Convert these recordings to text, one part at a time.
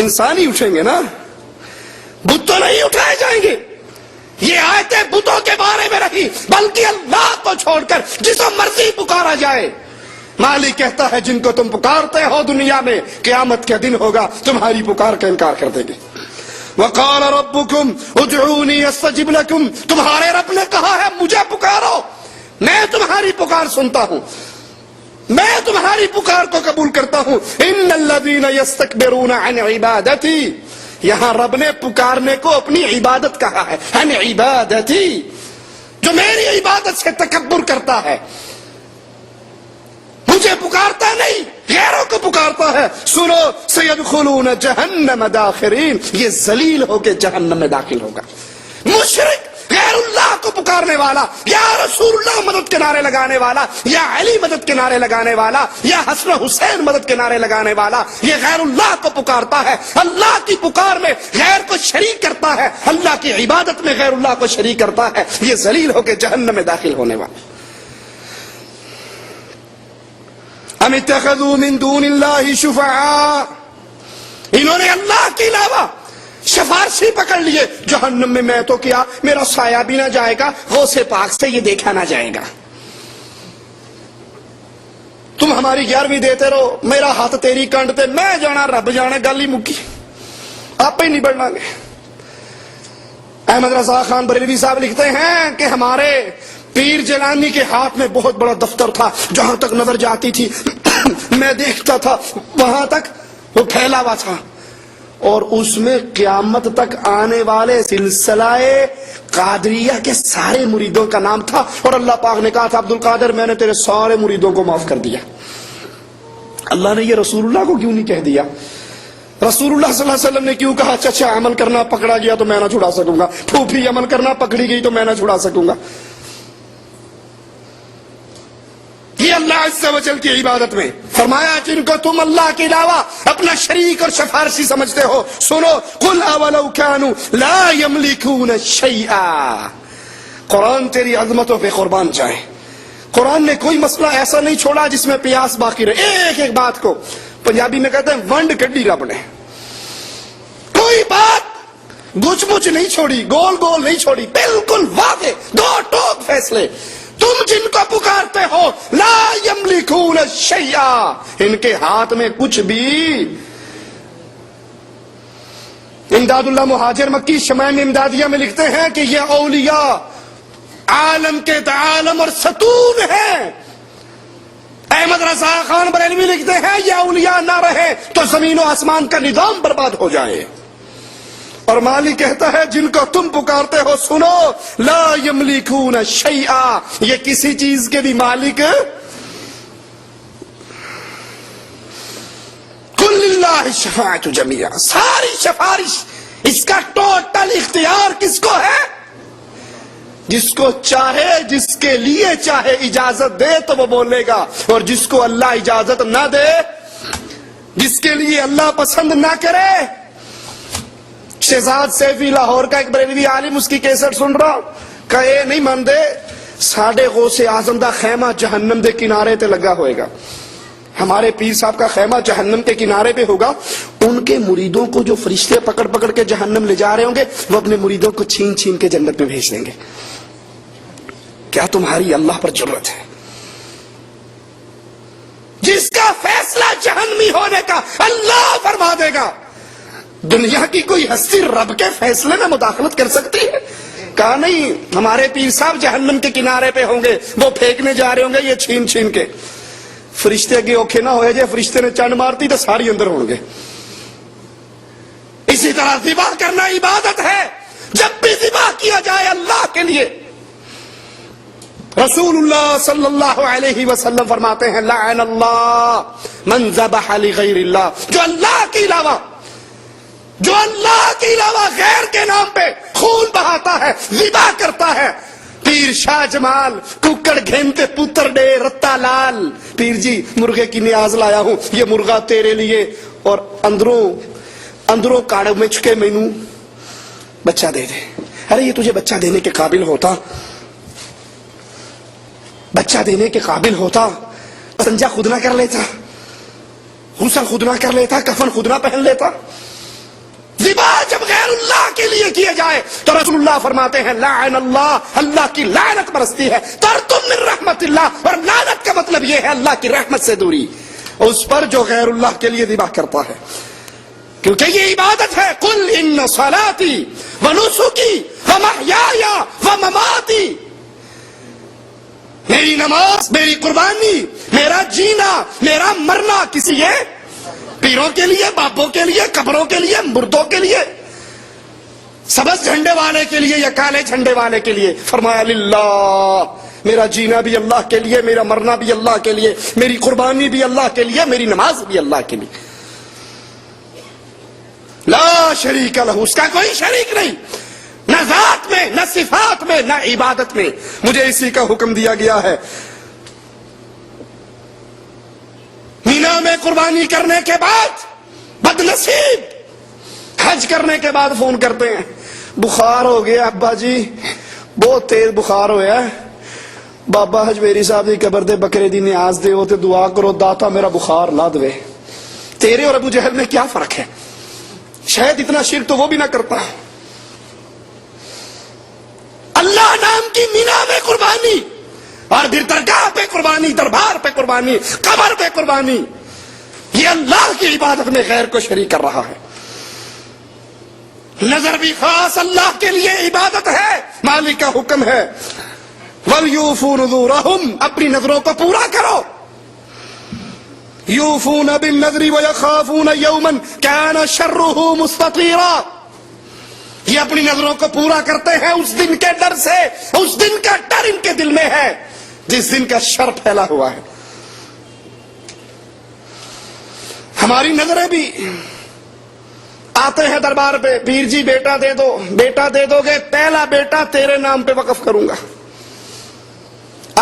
انسان ہی اٹھیں گے نا, بت تو نہیں اٹھائے جائیں گے. یہ آیتیں بتوں کے بارے میں رہی, بلکہ اللہ کو چھوڑ کر جس کو مرضی پکارا جائے. مالک کہتا ہے جن کو تم پکارتے ہو دنیا میں, قیامت کے دن ہوگا تمہاری پکار کا انکار کر دیں گے. وقال ربکم ادعونی استجب لکم, تمہارے رب نے کہا ہے مجھے پکارو, میں تمہاری پکار سنتا ہوں, میں تمہاری پکار کو قبول کرتا ہوں. ان الذین یستکبرون عن عبادتی, یہاں رب نے پکارنے کو اپنی عبادت کہا ہے. عن عبادتی, جو میری عبادت سے تکبر کرتا ہے, مجھے پکارتا نہیں غیروں کو پکارتا ہے. سنو سیدخلون جہنم داخرین, یہ ذلیل ہو کے جہنم میں داخل ہوگا. مشرک غیر اللہ کو پکارنے والا, یا رسول اللہ مدد کے نعرے لگانے والا, یا علی مدد کے نعرے لگانے والا, یا حسن حسین مدد کے نعرے لگانے والا, یہ غیر اللہ کو پکارتا ہے, اللہ کی پکار میں غیر کو شریک کرتا ہے, اللہ کی عبادت میں غیر اللہ کو شریک کرتا ہے, یہ ذلیل ہو کے جہنم میں داخل ہونے والا. ام اتخذوا من دون اللہ شفعاء, انہوں نے اللہ کے علاوہ سفارشی پکڑ لیے. جہنم میں تو کیا, میرا سایہ بھی نہ جائے گا, غوث پاک سے یہ دیکھا نہ جائے گا. تم ہماری 11ویں دیتے رہو, میرا ہاتھ تیری کنڈ تے, میں جانا رب جانا, گل ہی مکی, آپ ہی نہیں بڑھنا گے. احمد رضا خان بریلوی صاحب لکھتے ہیں کہ ہمارے پیر جیلانی کے ہاتھ میں بہت بڑا دفتر تھا, جہاں تک نظر جاتی تھی میں دیکھتا تھا وہاں تک وہ پھیلا ہوا تھا, اور اس میں قیامت تک آنے والے سلسلہ قادریہ کے سارے مریدوں کا نام تھا. اور اللہ پاک نے کہا تھا عبد القادر میں نے تیرے سارے مریدوں کو معاف کر دیا. اللہ نے یہ رسول اللہ کو کیوں نہیں کہہ دیا؟ رسول اللہ صلی اللہ علیہ وسلم نے کیوں کہا چچا عمل کرنا پکڑا گیا تو میں نہ چھڑا سکوں گا, پھوپھی عمل کرنا پکڑی گئی تو میں نہ چھڑا سکوں گا؟ یہ اللہ عز و جل کی عبادت میں فرمایا جن کو تم اللہ کے علاوہ اپنا شریک اور سفارشی سمجھتے ہو, سنو قل اولو کانوا لا یملکون شیئا. قرآن تیری عظمتوں پہ قربان جائے, قرآن نے کوئی مسئلہ ایسا نہیں چھوڑا جس میں پیاس باقی رہے. ایک ایک بات کو پنجابی میں کہتے ہیں ونڈ کڈی رب نے, کوئی بات گچ مچ نہیں چھوڑی, گول گول نہیں چھوڑی, بالکل واضح دو ٹوک فیصلے. تم جن کو پکارتے ہو لا یملکون شیئا, ان کے ہاتھ میں کچھ بھی. امداد اللہ مہاجر مکی شمائم امدادیہ میں لکھتے ہیں کہ یہ اولیاء عالم کے عالم اور ستون ہیں. احمد رضا خان بریلوی لکھتے ہیں یہ اولیاء نہ رہے تو زمین و آسمان کا نظام برباد ہو جائے. اور مالک کہتا ہے جن کو تم پکارتے ہو سنو لا یملکون شیئا, یہ کسی چیز کے بھی مالک. قل للہ الشفاعۃ جمیعا, ساری سفارش اس کا ٹوٹل اختیار کس کو ہے؟ جس کو چاہے, جس کے لیے چاہے اجازت دے تو وہ بولے گا, اور جس کو اللہ اجازت نہ دے, جس کے لیے اللہ پسند نہ کرے. شہزاد سیفی لاہور کا ایک بریلوی عالم, اس کی کیسٹ سن رہا, کہے نہیں مان دے ساڈے غوث اعظم دا خیمہ جہنم دے کنارے تے لگا ہوئے گا, ہمارے پیر صاحب کا خیمہ جہنم کے کنارے پہ ہوگا. ان کے مریدوں کو جو فرشتے پکڑ پکڑ کے جہنم لے جا رہے ہوں گے, وہ اپنے مریدوں کو چھین چھین کے جنت میں بھیج دیں گے. کیا تمہاری اللہ پر جرت ہے؟ جس کا فیصلہ جہنمی ہونے کا اللہ فرما دے گا. دنیا کی کوئی ہستی رب کے فیصلے میں مداخلت کر سکتی ہے؟ کہا نہیں, ہمارے پیر صاحب جہنم کے کنارے پہ ہوں گے, وہ پھینکنے جا رہے ہوں گے یہ چھین چھین کے. فرشتے کے اوکھے نہ ہوئے جے فرشتے نے چنڈ مارتی تو ساری اندر ہوں گے. اسی طرح ذبح کرنا عبادت ہے. جب بھی ذبح کیا جائے اللہ کے لیے, رسول اللہ صلی اللہ علیہ وسلم فرماتے ہیں لعن اللہ من ذبح لغیر اللہ, جو اللہ کے علاوہ غیر کے نام پہ خون بہاتا ہے, ذبح کرتا ہے. پیر شاہ جمال ککڑ گھینتے پتر ڈے رتا لال, پیر جی مرغے کی نیاز لایا ہوں, یہ مرغا تیرے لیے, اور اندروں کاڑ میں چکے مینوں بچہ دے دے. ارے یہ تجھے بچہ دینے کے قابل ہوتا, بچہ دینے کے قابل ہوتا, سنجا خود نہ کر لیتا, غسل خود نہ کر لیتا, کفن خود نہ پہن لیتا, ذبح جب غیر اللہ کے لیے کیے جائے تو رسول اللہ فرماتے ہیں لعن اللہ، اللہ کی لعنت برستی ہے، طرد من رحمت اللہ، اور لعنت کا مطلب یہ ہے اللہ کی رحمت سے دوری اس پر جو غیر اللہ کے لیے ذبح کرتا ہے، کیونکہ یہ عبادت ہے۔ قل ان صلاتی ونسکی ومحیای ومماتی، میری نماز، میری قربانی، میرا جینا، میرا مرنا کسی ہے پیروں کے لیے، باپوں کے لیے، قبروں کے لیے، مردوں کے لیے، سبز جھنڈے والے کے لیے یا کالے جھنڈے والے کے لیے؟ فرمایا للہ، میرا جینا بھی اللہ کے لیے، میرا مرنا بھی اللہ کے لیے، میری قربانی بھی اللہ کے لیے، میری نماز بھی اللہ کے لیے، لا شریک لہ، اس کا کوئی شریک نہیں، نہ ذات میں، نہ صفات میں، نہ عبادت میں۔ مجھے اسی کا حکم دیا گیا ہے۔ مینا میں قربانی کرنے کے بعد بد نصیب حج کرنے کے بعد فون کرتے ہیں، بخار ہو گیا ابا جی، بہت تیز بخار ہویا ہے، بابا حجویری صاحب دی قبر دے بکرے دی نیاز دے ہو تے دعا کرو داتا میرا بخار لا دے۔ تیرے اور ابو جہل میں کیا فرق ہے؟ شاید اتنا شرک تو وہ بھی نہ کرتا۔ اللہ نام کی مینا میں قربانی، اور پھر درگاہ پہ قربانی، دربار پہ قربانی، قبر پہ قربانی، یہ اللہ کی عبادت میں غیر کو شریک کر رہا ہے۔ نظر بھی خاص اللہ کے لیے عبادت ہے، مالک کا حکم ہے وَلْيُوفُوا نُذُورَهُمْ، اپنی نظروں کو پورا کرو۔ يُوفُونَ بِالنَّذْرِ وَيَخَافُونَ يَوْمًا كَانَ شَرُّهُ مُسْتَطِيرًا، یہ اپنی نظروں کو پورا کرتے ہیں اس دن کے ڈر سے، اس دن کا ڈر ان کے دل میں ہے جس دن کا شر پھیلا ہوا ہے۔ ہماری نظریں بھی آتے ہیں دربار پہ، پیر جی بیٹا دے دو، بیٹا دے دو گے، پہلا بیٹا تیرے نام پہ وقف کروں گا۔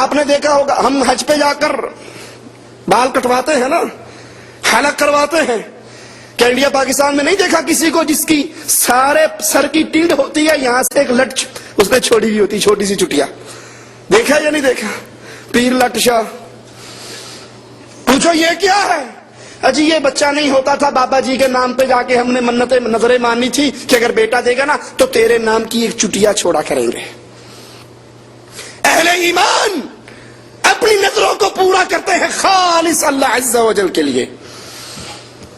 آپ نے دیکھا ہوگا ہم حج پہ جا کر بال کٹواتے ہیں نا، حلق کرواتے ہیں، کہ انڈیا پاکستان میں نہیں دیکھا کسی کو جس کی سارے سر کی ٹینڈ ہوتی ہے، یہاں سے ایک لٹ اس نے چھوڑی ہوئی ہوتی، چھوٹی سی چٹیا، دیکھا یا نہیں دیکھا؟ پیر لٹ شاہ۔ پوچھو یہ کیا ہے؟ اجی یہ بچہ نہیں ہوتا تھا، بابا جی کے نام پہ جا کے ہم نے منتیں نظریں ماننی تھی کہ اگر بیٹا دے گا نا تو تیرے نام کی ایک چٹیا چھوڑا کریں گے۔ اہل ایمان اپنی نظروں کو پورا کرتے ہیں خالص اللہ عز و جل کے لیے۔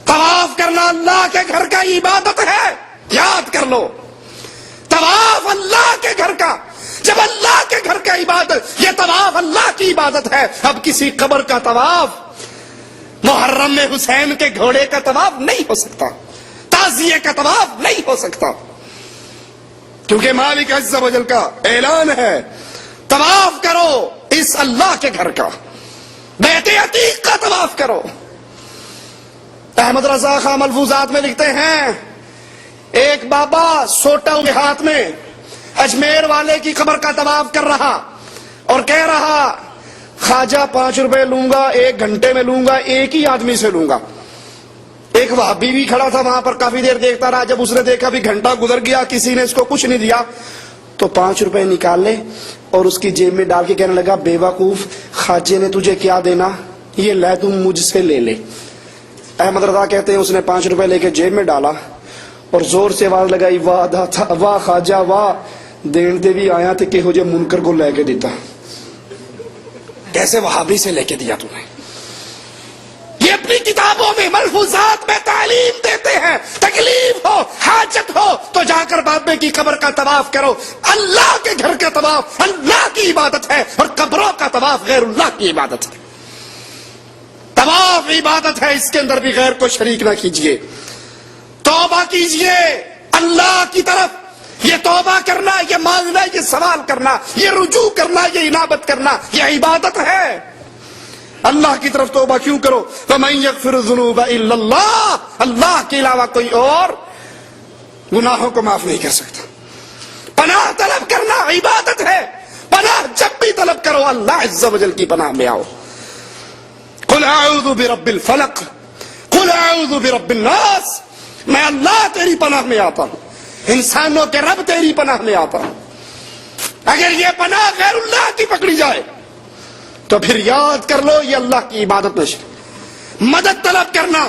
طواف کرنا اللہ کے گھر کا عبادت ہے، یاد کر لو، طواف اللہ کے گھر کا، جب اللہ کے گھر کا عبادت، یہ طواف اللہ کی عبادت ہے۔ اب کسی قبر کا طواف، محرم میں حسین کے گھوڑے کا طواف نہیں ہو سکتا، تعزیے کا طواف نہیں ہو سکتا، کیونکہ مالک عز و جل کا اعلان ہے طواف کرو اس اللہ کے گھر کا، بیت عتیق کا طواف کرو۔ احمد رضا خان ملفوظات میں لکھتے ہیں ایک بابا سوٹا کے ہاتھ میں اجمیر والے کی قبر کا طواف کر رہا اور کہہ رہا خواجہ 5 روپے لوں گا، 1 گھنٹے میں لوں گا، ایک ہی آدمی سے لوں گا۔ ایک وہابی بھی کھڑا تھا وہاں پر، کافی دیر دیکھتا رہا، جب اس نے دیکھا بھی گھنٹہ گزر گیا کسی نے اس کو کچھ نہیں دیا تو 5 روپے نکال لے اور اس کی جیب میں ڈال کے کہنے لگا بے وقوف، خواجے نے تجھے کیا دینا، یہ لے تم مجھ سے لے لے۔ احمد رضا کہتے ہیں اس نے 5 روپے لے کے جیب میں ڈالا اور زور سے آواز لگائی واہ خواجہ واہ، دین دے بھی آیا تھے کہ ہو جے منکر کو لے کے دیتا، کیسے وہابی سے لے کے دیا تم نے؟ یہ اپنی کتابوں میں ملفوظات میں تعلیم دیتے ہیں، تکلیف ہو حاجت ہو تو جا کر بابے کی قبر کا طواف کرو۔ اللہ کے گھر کا طواف اللہ کی عبادت ہے اور قبروں کا طواف غیر اللہ کی عبادت ہے۔ طواف عبادت ہے، اس کے اندر بھی غیر کو شریک نہ کیجیے۔ توبہ کیجیے اللہ کی طرف، یہ توبہ کرنا، یہ مانگنا، یہ سوال کرنا، یہ رجوع کرنا، یہ انابت کرنا، یہ عبادت ہے۔ اللہ کی طرف توبہ کیوں کرو؟ وَمَن يَغْفِرُ الذُّنُوبَ إِلَّا اللَّهُ، اللہ کے علاوہ کوئی اور گناہوں کو معاف نہیں کر سکتا۔ پناہ طلب کرنا عبادت ہے، پناہ جب بھی طلب کرو اللہ عز و جل کی پناہ میں آؤ۔ قُلْ أَعُوذُ بِرَبِّ الْفَلَقِ قُلْ أَعُوذُ بِرَبِّ النَّاسِ، میں اللہ تیری پناہ میں آتا ہوں، انسانوں کے رب تیری پناہ میں آتا ہوں۔ اگر یہ پناہ غیر اللہ کی پکڑی جائے تو پھر یاد کر لو یہ اللہ کی عبادت میں شرک۔ مدد طلب کرنا،